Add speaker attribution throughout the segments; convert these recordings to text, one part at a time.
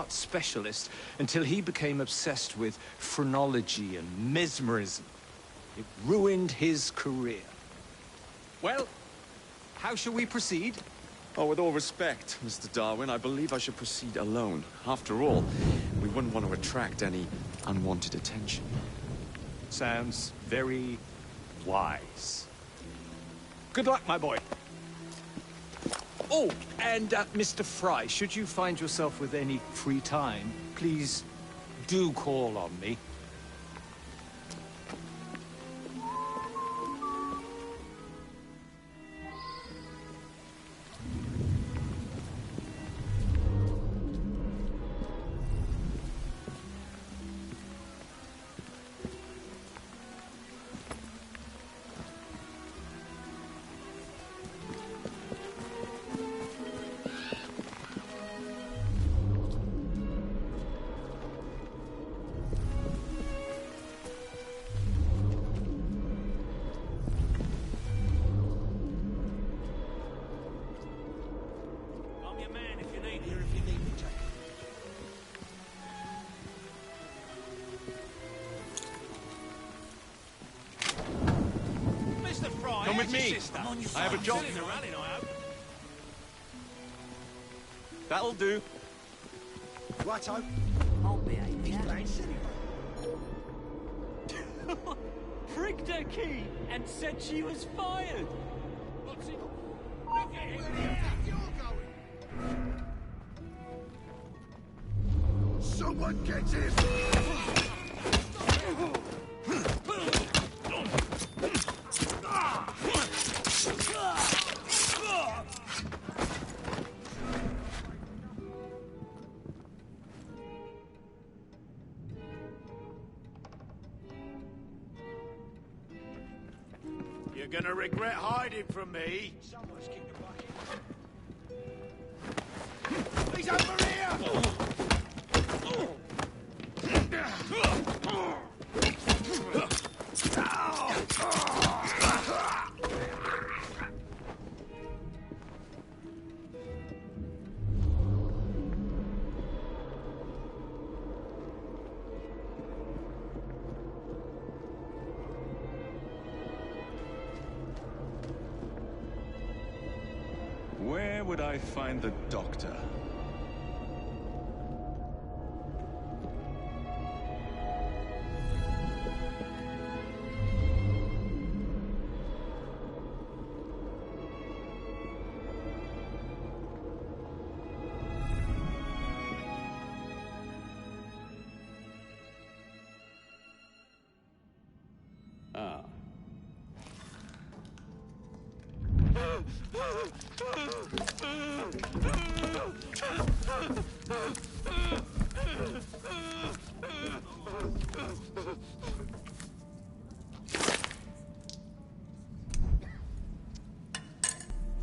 Speaker 1: art specialist until he became obsessed with phrenology and mesmerism. It ruined his career. Well, how shall we proceed?
Speaker 2: Oh, with all respect, Mr. Darwin, I believe I should proceed alone. After all, we wouldn't want to attract any unwanted attention.
Speaker 1: Sounds very wise. Good luck, my boy. Oh, and Mr. Fry, should you find yourself with any free time, please do call on me.
Speaker 2: Come with me. I have a job. That'll do.
Speaker 3: Righto.
Speaker 4: I'll behave,
Speaker 3: He's playing silly.
Speaker 5: Pricked her key and said she was fired. What's it? Look at him.
Speaker 3: Where do you think you're going? Someone get him!
Speaker 6: You're gonna regret hiding from me.
Speaker 3: Someone's kicked the bucket. He's over here!
Speaker 2: Where would I find the doctor? Ah.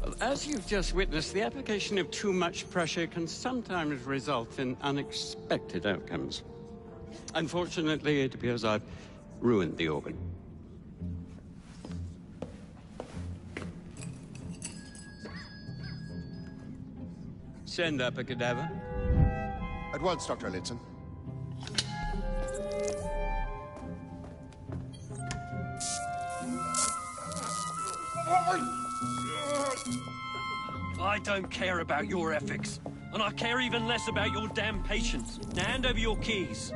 Speaker 7: Well, as you've just witnessed, the application of too much pressure can sometimes result in unexpected outcomes. Unfortunately, it appears I've ruined the organ. Send up a cadaver.
Speaker 3: At once, Dr. Elliotson.
Speaker 5: I don't care about your ethics, and I care even less about your damn patience. Now hand over your keys.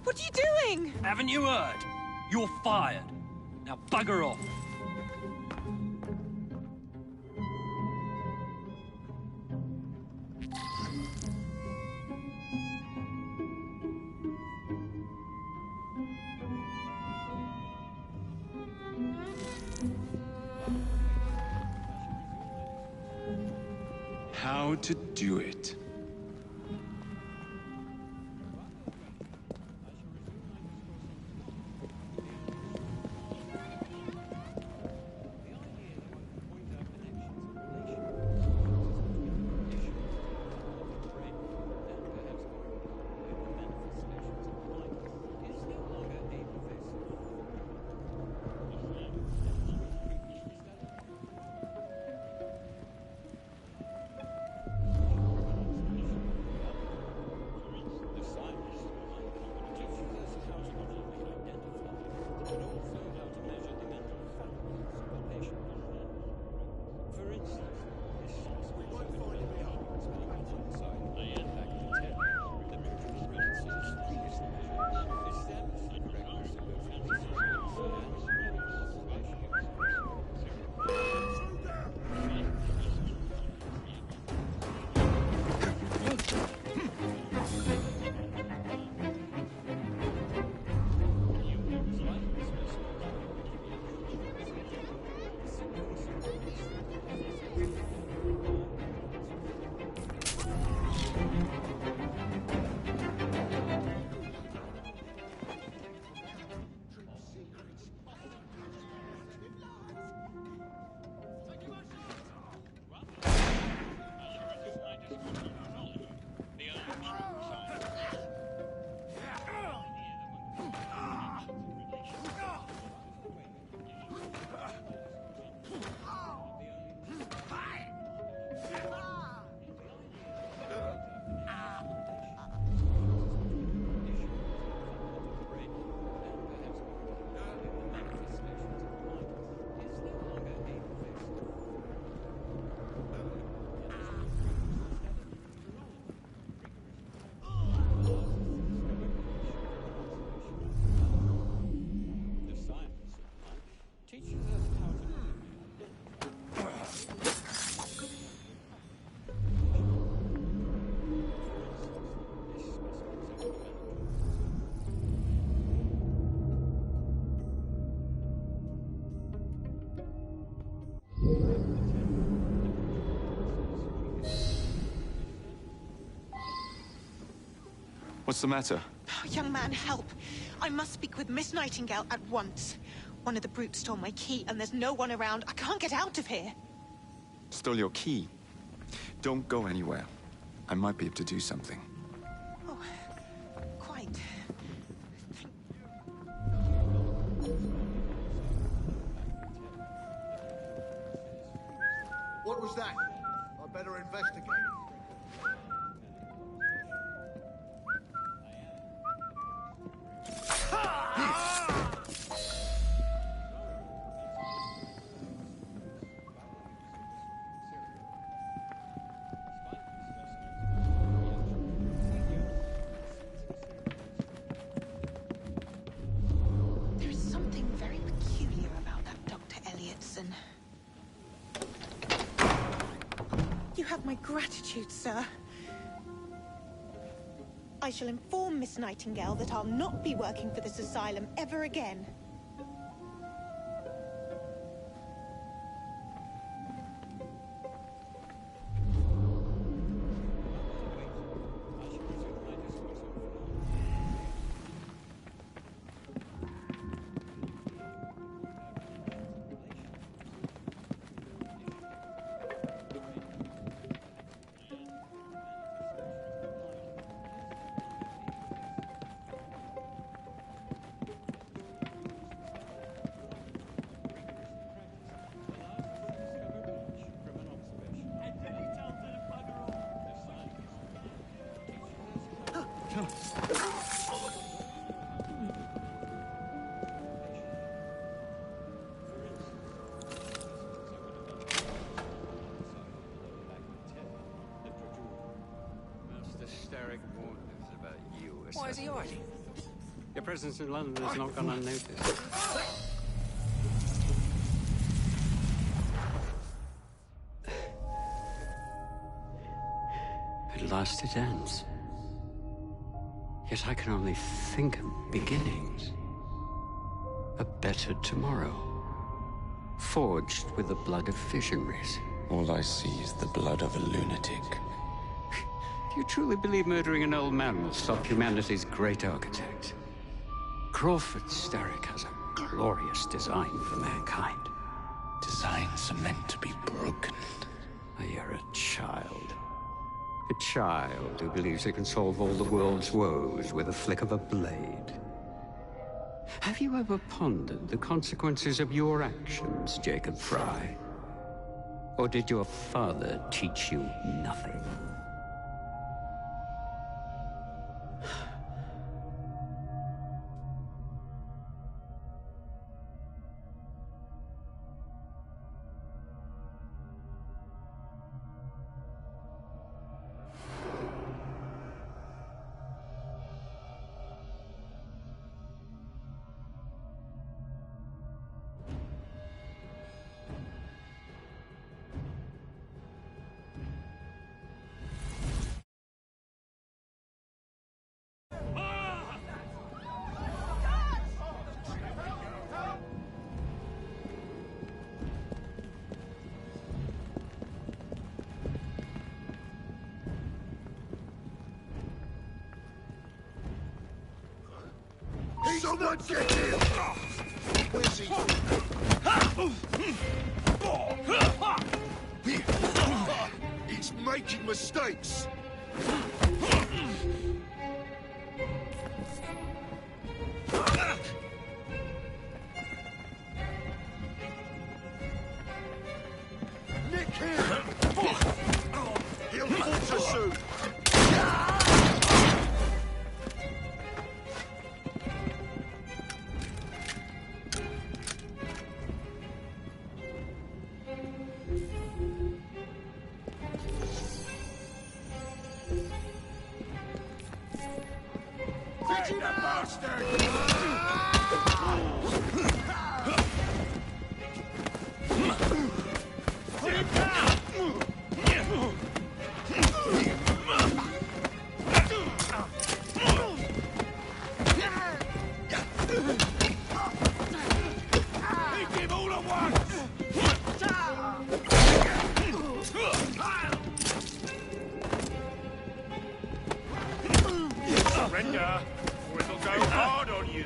Speaker 8: What are you doing?
Speaker 5: Haven't you heard? You're fired. Now bugger off.
Speaker 2: How to do it. What's the matter?
Speaker 8: Oh, young man, help. I must speak with Miss Nightingale at once. One of the brutes stole my key, and there's no one around. I can't get out of here.
Speaker 2: Stole your key. Don't go anywhere. I might be able to do something.
Speaker 8: Oh, quite.
Speaker 3: What was that? I better investigate.
Speaker 8: There is something very peculiar about that Dr. Elliotson. You have my gratitude, sir. I shall inform Miss Nightingale that I'll not be working for this asylum ever again.
Speaker 7: Why is he hiding? Your presence in London has not gone unnoticed. At last it ends. Yet I can only think of beginnings. A better tomorrow. Forged with the blood of visionaries.
Speaker 2: All I see is the blood of a lunatic.
Speaker 7: Do you truly believe murdering an old man will stop humanity's great architect? Crawford Starrick has a glorious design for mankind.
Speaker 2: Designs are meant to be broken.
Speaker 7: You're a child. A child who believes it can solve all the world's woes with a flick of a blade. Have you ever pondered the consequences of your actions, Jacob Fry? Or did your father teach you nothing?
Speaker 3: Someone get him! Where's he? He's making mistakes! Nick him! He'll falter soon!
Speaker 6: quicker, or it'll go hard on you.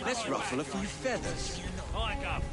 Speaker 1: Let's ruffle a few feathers.
Speaker 6: Hike up.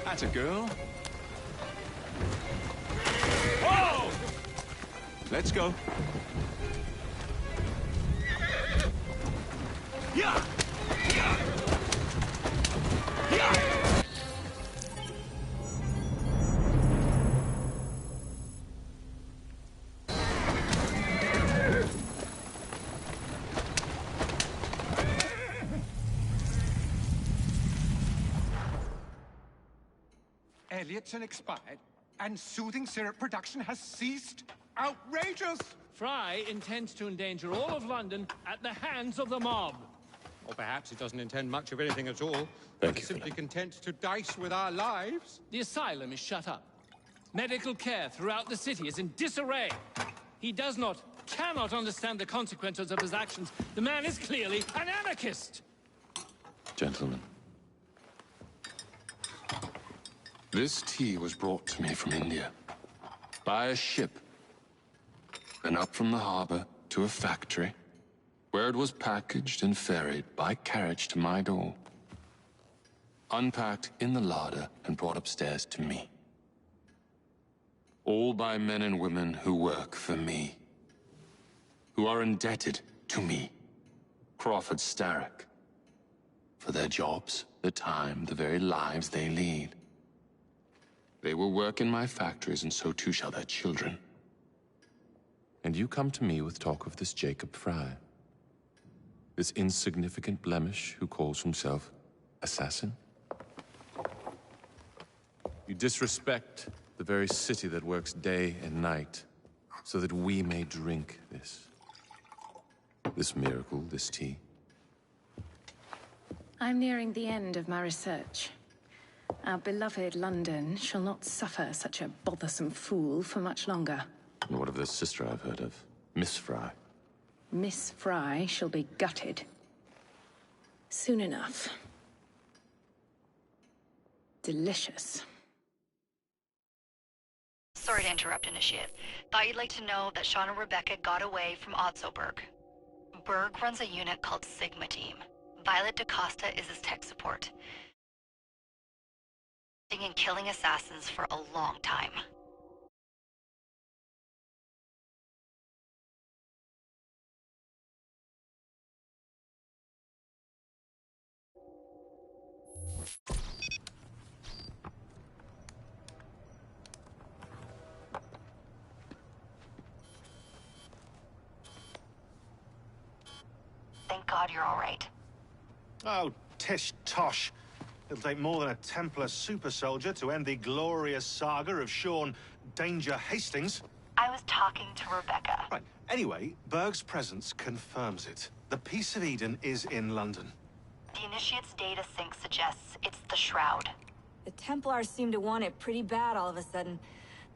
Speaker 1: That's a girl.
Speaker 6: Whoa!
Speaker 1: Let's go.
Speaker 6: Yeah! Yeah! Yeah!
Speaker 4: Elliotson expired, and soothing syrup production has ceased? Outrageous!
Speaker 5: Fry intends to endanger all of London at the hands of the mob.
Speaker 9: Or perhaps he doesn't intend much of anything at all.
Speaker 2: Thank you,
Speaker 9: Simply
Speaker 2: Philip.
Speaker 9: content to dice with our lives.
Speaker 5: The asylum is shut up. Medical care throughout the city is in disarray. He cannot understand the consequences of his actions. The man is clearly an anarchist.
Speaker 10: Gentlemen, this tea was brought to me from India by a ship, then up from the harbor to a factory, where it was packaged and ferried by carriage to my door, unpacked in the larder and brought upstairs to me. All by men and women who work for me, who are indebted to me, Crawford Starrick, for their jobs, the time, the very lives they lead. They will work in my factories, and so too shall their children. And you come to me with talk of this Jacob Fry, this insignificant blemish who calls himself assassin? You disrespect the very city that works day and night so that we may drink this miracle, this tea.
Speaker 11: I'm nearing the end of my research. Our beloved London shall not suffer such a bothersome fool for much longer.
Speaker 10: And what of this sister I've heard of, Miss Fry?
Speaker 11: Miss Fry shall be gutted. Soon enough. Delicious.
Speaker 12: Sorry to interrupt, Initiate. Thought you'd like to know that Sean and Rebecca got away from Otzoberg. Berg runs a unit called Sigma Team. Violet DaCosta is his tech support. And killing assassins for a long time. God you're all right.
Speaker 13: Oh, tish tosh. It'll take more than a Templar super soldier to end the glorious saga of Sean Danger Hastings.
Speaker 12: I was talking to Rebecca.
Speaker 13: Right. Anyway, Berg's presence confirms it. The Peace of Eden is in London.
Speaker 12: The Initiate's data sync suggests it's the Shroud.
Speaker 14: The Templars seem to want it pretty bad all of a sudden.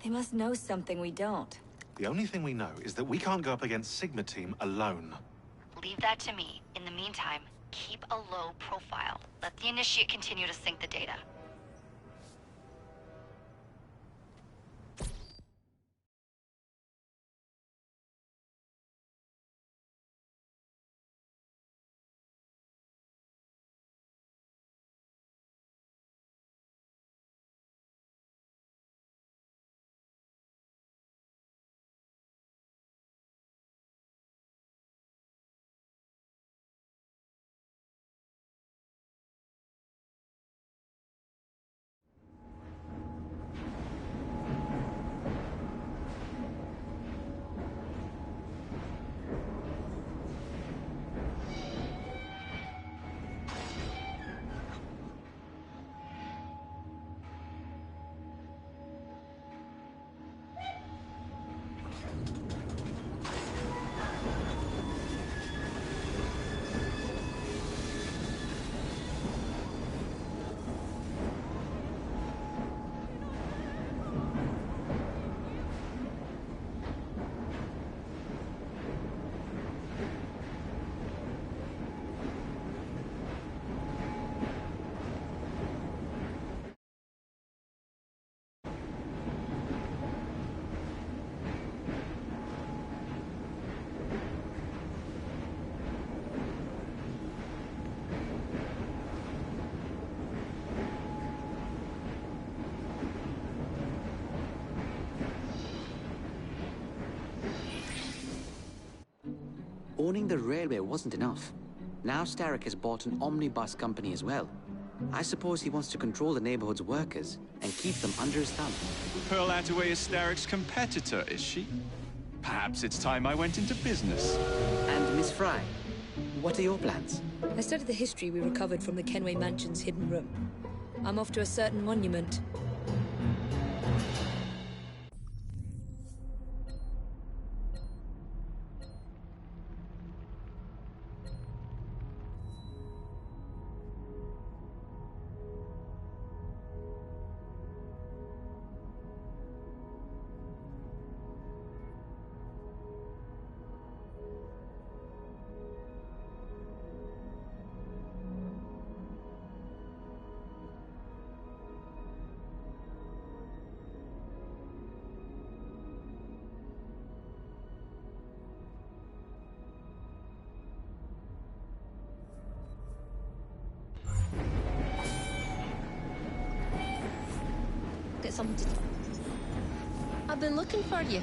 Speaker 14: They must know something we don't.
Speaker 13: The only thing we know is that we can't go up against Sigma Team alone.
Speaker 12: Leave that to me. In the meantime, keep a low profile. Let the Initiate continue to sync the data.
Speaker 15: Owning the railway wasn't enough. Now Starrick has bought an omnibus company as well. I suppose he wants to control the neighborhood's workers and keep them under his thumb.
Speaker 2: Pearl Attaway is Starrick's competitor, is she? Perhaps it's time I went into business.
Speaker 15: And Miss Fry, what are your plans?
Speaker 16: I studied the history we recovered from the Kenway Mansion's hidden room. I'm off to a certain monument.
Speaker 17: Something to do. I've been looking for you.